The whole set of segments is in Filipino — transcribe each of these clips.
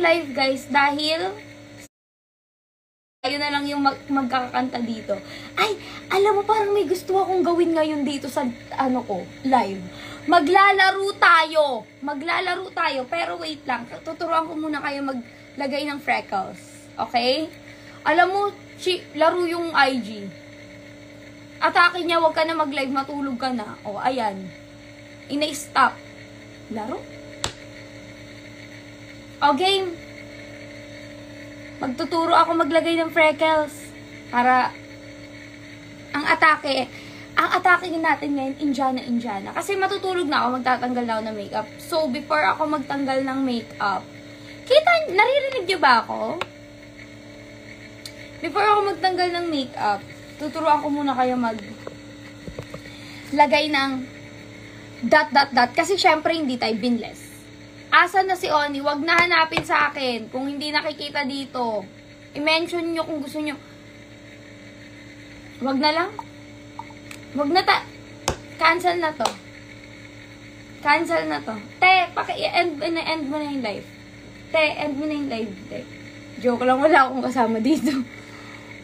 live, guys, dahil tayo na lang yung magkakanta dito. Ay, alam mo, parang may gusto akong gawin ngayon dito sa, live. Maglalaro tayo. Pero wait lang. Tuturuan ko muna kayo maglagay ng freckles. Okay? Alam mo, laro yung IG. Atake niya, wag ka na mag-live, matulog ka na. O, ayan. Ina-stop. Laro? O, game. Magtuturo ako maglagay ng freckles. Para, ang atake natin ngayon, Indiana. Kasi matutulog na ako, magtatanggal na ako ng makeup. So, before ako magtanggal ng makeup, naririnig niyo ba ako? Before ako magtanggal ng makeup, tuturuan ko muna kayo maglagay ng ... Kasi syempre hindi tayo binless. Asa na si Oni? Wag na hanapin sa akin. Kung hindi nakikita dito, i-mention nyo kung gusto nyo. Wag na lang. Wag na cancel na to. Te, end mo na yung live. End mo na yung live. Te. Joke lang, wala akong kasama dito.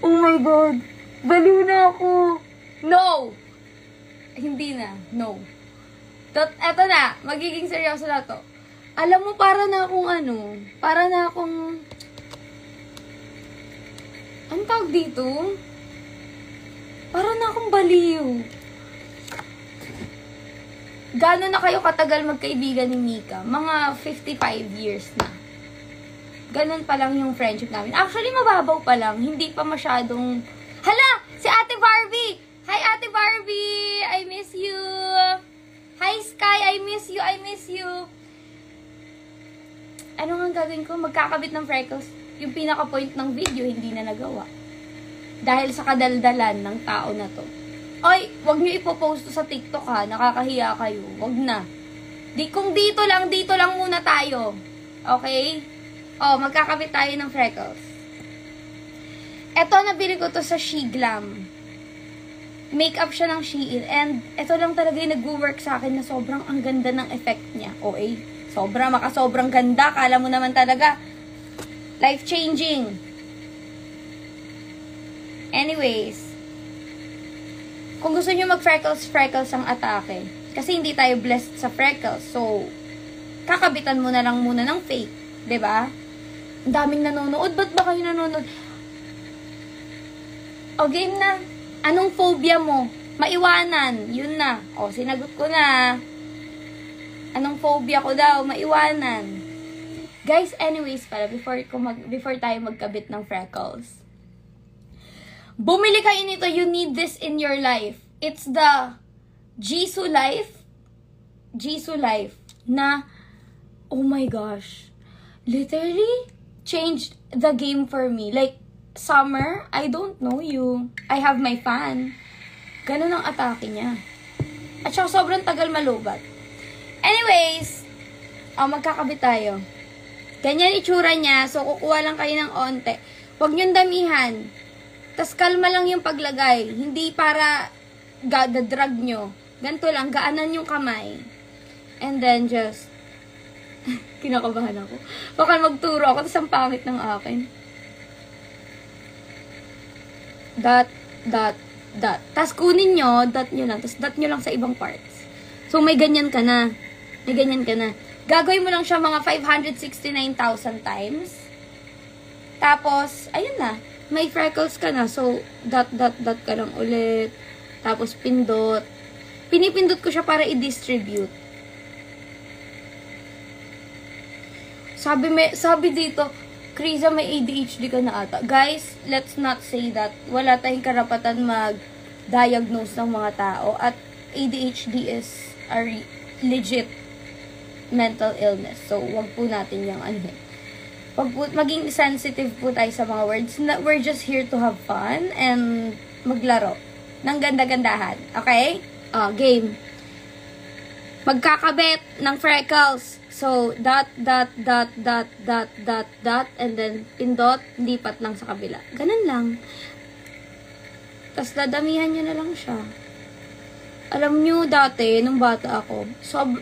Oh my God. Baliw na ako. No. Hindi na. No. Eto na. Magiging seryoso na to. Alam mo, para na akong anong tawag dito? Para na akong baliw. Gano'n na kayo katagal magkaibigan ni Mika? Mga 55 years na. Ganun pa lang yung friendship namin. Actually, mababaw pa lang. Hindi pa masyadong... Hala! Si Ate Barbie! Hi, Ate Barbie! I miss you! Hi, Sky! I miss you! Ano nga gagawin ko? Magkakabit ng freckles. Yung pinaka-point ng video, hindi na nagawa. Dahil sa kadaldalan ng tao na to. Oy, wag nyo ipopost to sa TikTok ha. Nakakahiya kayo. Wag na. Kung dito lang muna tayo. Okay? Oh, magkakabit tayo ng freckles. Eto, nabili ko to sa Sheglam. Makeup siya ng Shein. And eto lang talaga yung nag-work sa akin na sobrang ang ganda ng effect niya. Okay? Sobrang ganda. Kala mo naman talaga, life-changing. Anyways, kung gusto nyo mag-freckles ang atake. Kasi hindi tayo blessed sa freckles. So, kakabitan mo na lang muna ng fake. 'Di ba? Ang daming nanonood. Ba't ba kayo nanonood? O, game na. Anong phobia mo? Maiwanan. Yun na. O, sinagot ko na. Anong phobia ko daw? Maiwanan. Guys, anyways pala, before tayo magkabit ng freckles, bumili kayo nito. You need this in your life. It's the Jisoo Life na, oh my gosh, literally changed the game for me. Like, summer, I don't know you. I have my fan. Ganun ang atake niya. At saka sobrang tagal malubat. Anyways, magkakabit tayo. Ganyan itsura niya. So, kukuha lang kayo ng onte. Huwag niyong damihan. Tas kalma lang yung paglagay. Hindi para gadadrag nyo. Ganito lang, gaanan yung kamay. And then just, kinakabahan ako. Baka magturo ako, tas ang pangit ng akin. Dot. Tas kunin nyo, dot nyo lang. Tas dot nyo lang sa ibang parts. So, may ganyan ka na. Gagawin mo lang siya mga 569,000 times. Tapos, ayun na. May freckles ka na. So, dot ka lang ulit. Tapos, pindot. Pinipindot ko siya para i-distribute. Sabi dito, Kriza, may ADHD ka na ata. Guys, let's not say that. Wala tayong karapatan mag-diagnose ng mga tao. At ADHD is a legit mental illness. So, wag po natin yung maging sensitive po tayo sa mga words. We're just here to have fun and maglaro ng ganda-gandahan. Okay? Game. Magkakabit ng freckles. So, dot, and then pindot, lipat lang sa kabila. Ganun lang. Tapos, dadamihan nyo na lang siya. Alam nyo, dati, nung bata ako,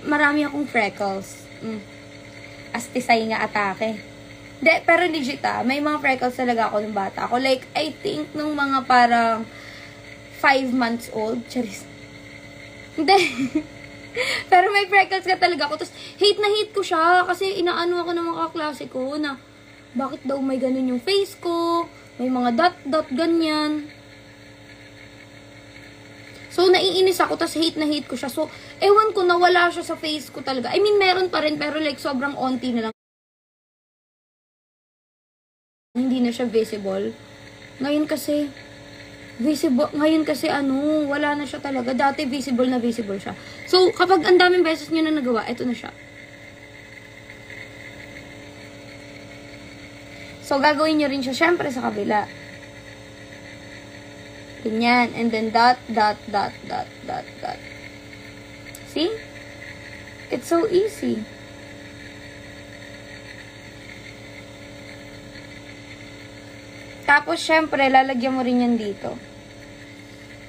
marami akong freckles. Astisay nga atake. Pero legit may mga freckles talaga ako nung bata ako. Like, I think nung mga parang 5 months old. Charis. Hindi. Pero may freckles ka talaga ako. Tapos, hate na hate ko siya. Kasi inaano ako ng mga kaklase ko na, bakit daw may ganun yung face ko? May mga dot-dot, ganyan. So, naiinis ako. Tapos, hate na hate ko siya. So, ewan ko, nawala siya sa face ko talaga. I mean, meron pa rin. Pero like, sobrang onti na lang. Hindi na siya visible. Ngayon kasi, wala na siya talaga. Dati visible na visible siya. So, kapag ang daming beses nyo na nagawa, eto na siya. So, gagawin nyo rin siya, syempre, sa kabila. Ganyan. And then, dot. See? It's so easy. Tapos, syempre, lalagyan mo rin yan dito.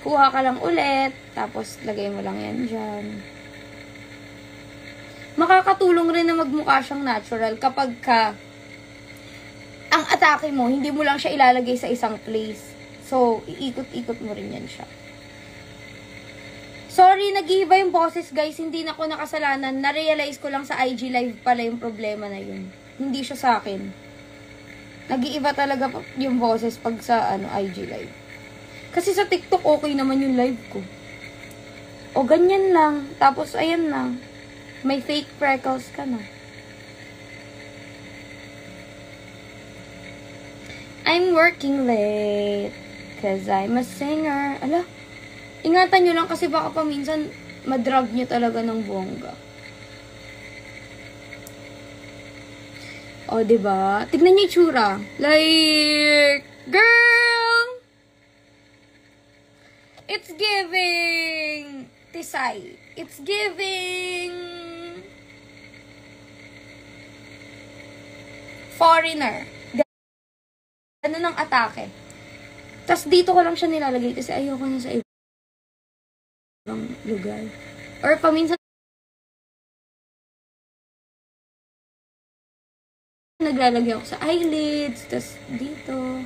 Kuha ka lang ulit. Tapos, lagay mo lang yan dyan. Makakatulong rin na magmukha siyang natural kapag ang atake mo, hindi mo lang siya ilalagay sa isang place. So, iikot-ikot mo rin yan siya. Sorry, nag-iiba yung boses, guys. Hindi na ako nakasalanan. Na-realize ko lang sa IG Live pala yung problema na yun. Hindi siya sa akin. Nag-iiba talaga yung boses pag sa IG Live. Kasi sa TikTok, okay naman yung live ko. O, ganyan lang. Tapos, ayan na. May fake freckles ka na. I'm working late. Cause I'm a singer. Ala, ingatan nyo lang kasi baka paminsan madrag nyo talaga ng bongga. O, diba? Tignan niyo yung tsura. Like, girl! It's giving Tisay. It's giving foreigner. Ganun ang atake. Tapos dito ko lang siya nilalagay kasi ayoko na sa ibang lugar. Or paminsan naglalagay ako sa eyelids, tas dito,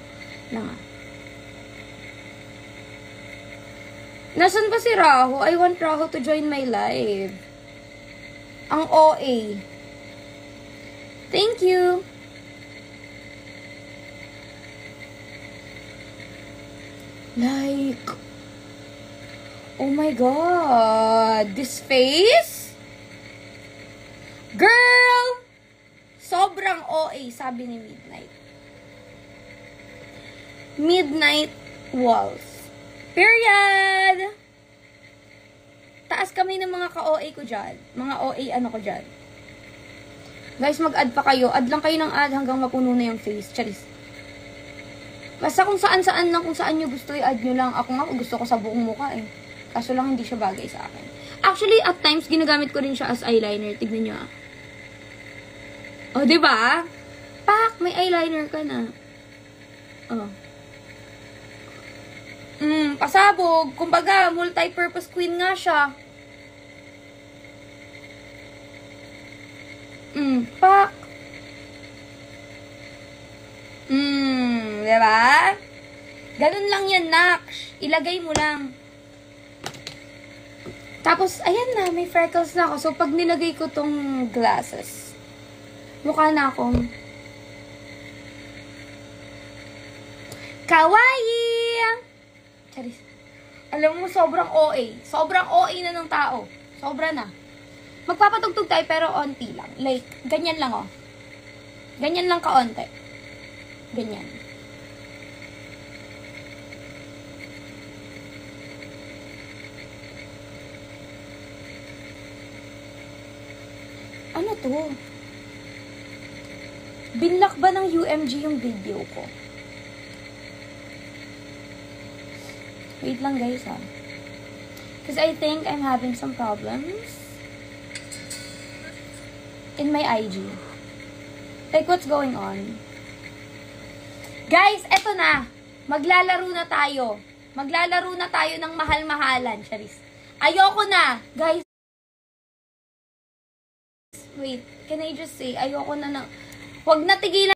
lang. Nasaan ba si Raho? I want Raho to join my live. Ang OA. Thank you. Like, oh my God, this face? Girl! Sobrang OA, sabi ni Midnight. Midnight Walls. Period! Taas kami ng mga ka-OA ko dyan. Mga OA ko dyan. Guys, mag-add pa kayo. Add lang kayo ng add hanggang mapuno na yung face. Charis. Basta kung saan-saan lang, kung saan nyo gusto i-add nyo lang. Ako nga, gusto ko sa buong mukha eh. Kaso lang hindi siya bagay sa akin. Actually, at times, ginagamit ko rin siya as eyeliner. Tignan nyo ah. Oh, diba? Pak! May eyeliner ka na. Oh. Pasabog. Kumbaga, multi-purpose queen nga siya. Pak! Diba? Ganun lang yan, Naksh. Ilagay mo lang. Tapos, ayan na, may freckles na ako. So, pag nilagay ko tong glasses, mukha na akong kawaii! Charis. Alam mo, sobrang OA. Sobrang OA na ng tao. Sobra na. Magpapatugtog tayo, pero onti lang. Like, ganyan lang, oh. Ganyan lang kaonte. Ganyan. Ano to? Binlock ba ng UMG yung video ko? Wait lang guys ha. Because I think I'm having some problems in my IG. Like what's going on? Guys, eto na. Maglalaro na tayo. Maglalaro na tayo ng mahal-mahalan, Charis. Ayoko na. Guys, wait. Can I just say, ayoko na ng... Huwag na tigilan